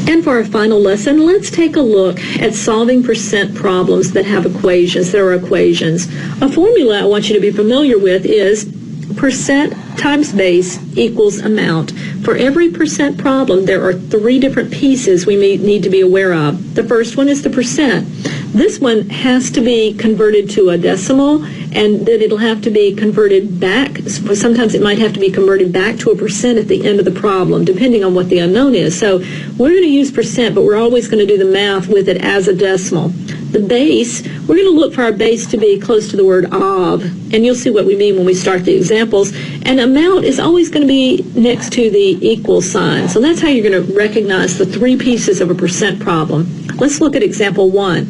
And for our final lesson, let's take a look at solving percent problems that have equations. There are equations. A formula I want you to be familiar with is percent times base equals amount. For every percent problem, there are three different pieces we need to be aware of. The first one is the percent. This one has to be converted to a decimal, and then it'll have to be converted back. Sometimes it might have to be converted back to a percent at the end of the problem, depending on what the unknown is. So we're going to use percent, but we're always going to do the math with it as a decimal. The base, we're going to look for our base to be close to the word of, and you'll see what we mean when we start the examples. And amount is always going to be next to the equal sign. So that's how you're going to recognize the three pieces of a percent problem. Let's look at example 1.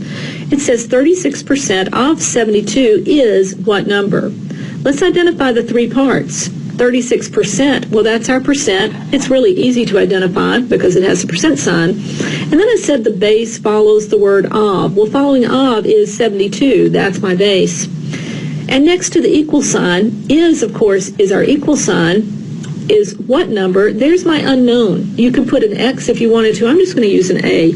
It says 36% of 72 is what number? Let's identify the three parts. 36%, well, that's our percent. It's really easy to identify because it has a percent sign. And then I said the base follows the word of. Well, following of is 72. That's my base. And next to the equal sign is, of course, is our equal sign, is what number? There's my unknown. You could put an X if you wanted to. I'm just going to use an A.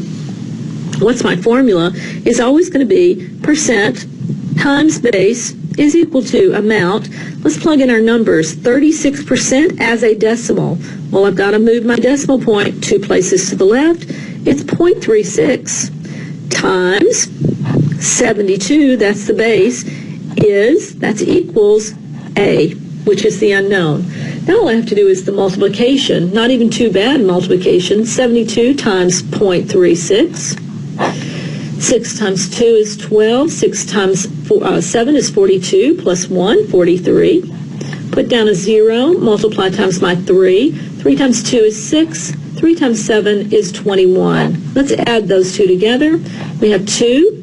What's my formula? Is always going to be percent times base is equal to amount. Let's plug in our numbers. 36% as a decimal. Well, I've got to move my decimal point 2 places to the left. It's 0.36 times 72, that's the base, that's equals A, which is the unknown. Now all I have to do is the multiplication. Not even too bad multiplication. 72 times 0.36. 6 times 2 is 12. 6 times 7 is 42, plus 1, 43. Put down a 0, multiply times my 3. 3 times 2 is 6. 3 times 7 is 21. Let's add those two together. We have 2.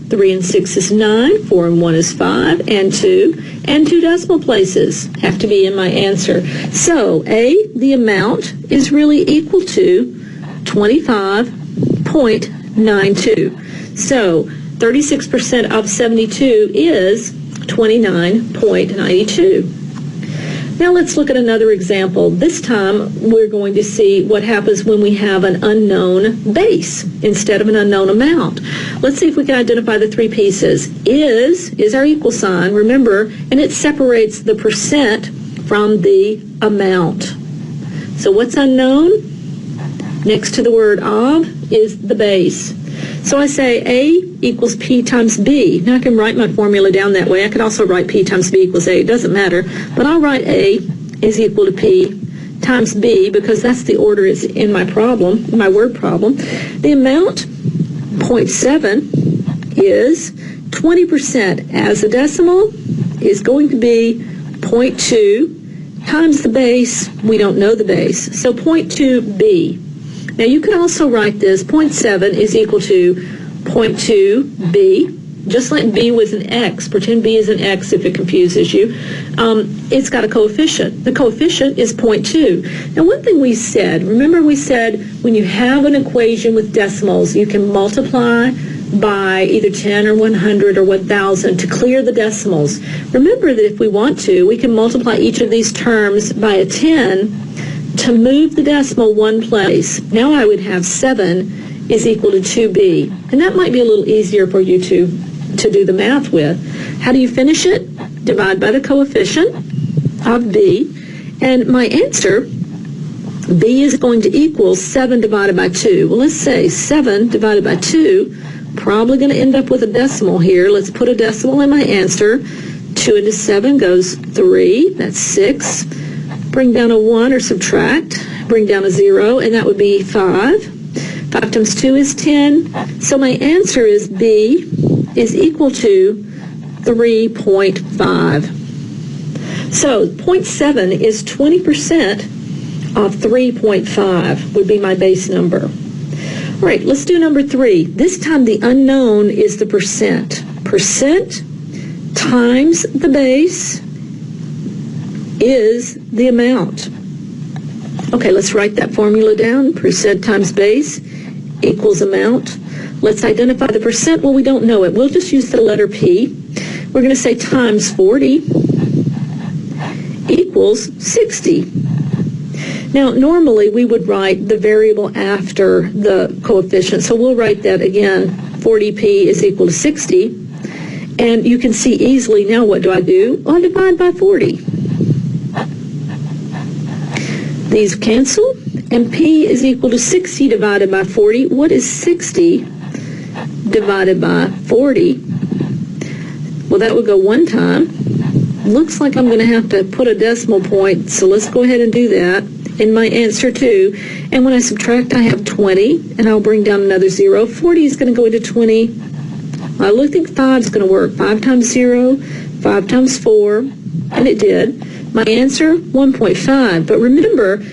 3 and 6 is 9. 4 and 1 is 5. And 2. And 2 decimal places have to be in my answer. So A, the amount, is really equal to 25.92. So 36% of 72 is 29.92. Now let's look at another example. This time we're going to see what happens when we have an unknown base instead of an unknown amount. Let's see if we can identify the three pieces. Is our equal sign, remember, and it separates the percent from the amount. So what's unknown? Next to the word of is the base. So I say A equals P times B. Now I can write my formula down that way. I could also write P times B equals A. It doesn't matter. But I'll write A is equal to P times B because that's the order it's in my problem, my word problem. The amount, 0.7, is 20% as a decimal is going to be 0.2 times the base. We don't know the base. So 0.2B. Now you can also write this, 0.7 is equal to 0.2b, just like b was an x. Pretend b is an x if it confuses you. It's got a coefficient. The coefficient is 0.2. Now one thing we said, remember we said when you have an equation with decimals, you can multiply by either 10 or 100 or 1,000 to clear the decimals. Remember that if we want to, we can multiply each of these terms by a 10 to move the decimal one place. Now I would have 7 is equal to 2b. And that might be a little easier for you to do the math with. How do you finish it? Divide by the coefficient of b. And my answer, b is going to equal 7 divided by 2. Well, let's say 7 divided by 2, probably going to end up with a decimal here. Let's put a decimal in my answer. 2 into 7 goes 3. That's 6. Bring down a 1 or subtract. Bring down a 0, and that would be 5. 5 times 2 is 10. So my answer is B is equal to 3.5. So 0.7 is 20% of 3.5 would be my base number. All right, let's do number 3. This time the unknown is the percent. Percent times the base is the amount. Okay, let's write that formula down. Percent times base equals amount. Let's identify the percent. Well, we don't know it. We'll just use the letter P. We're going to say times 40 equals 60. Now, normally we would write the variable after the coefficient. So we'll write that again, 40p is equal to 60. And you can see easily now what do? I divide by 40. These cancel, and p is equal to 60 divided by 40. What is 60 divided by 40? Well, that would go one time. Looks like I'm going to have to put a decimal point, so let's go ahead and do that in my answer too. And when I subtract, I have 20, and I'll bring down another 0. 40 is going to go into 20. I think 5 is going to work. 5 times 0, 5 times 4, and it did. My answer, 1.5. But remember,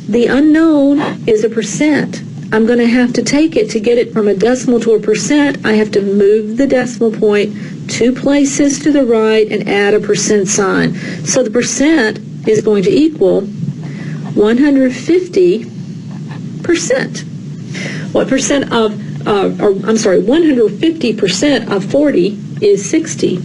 the unknown is a percent. I'm going to have to take it to get it from a decimal to a percent. I have to move the decimal point 2 places to the right and add a percent sign. So the percent is going to equal 150%. What percent of, 150% of 40 is 60.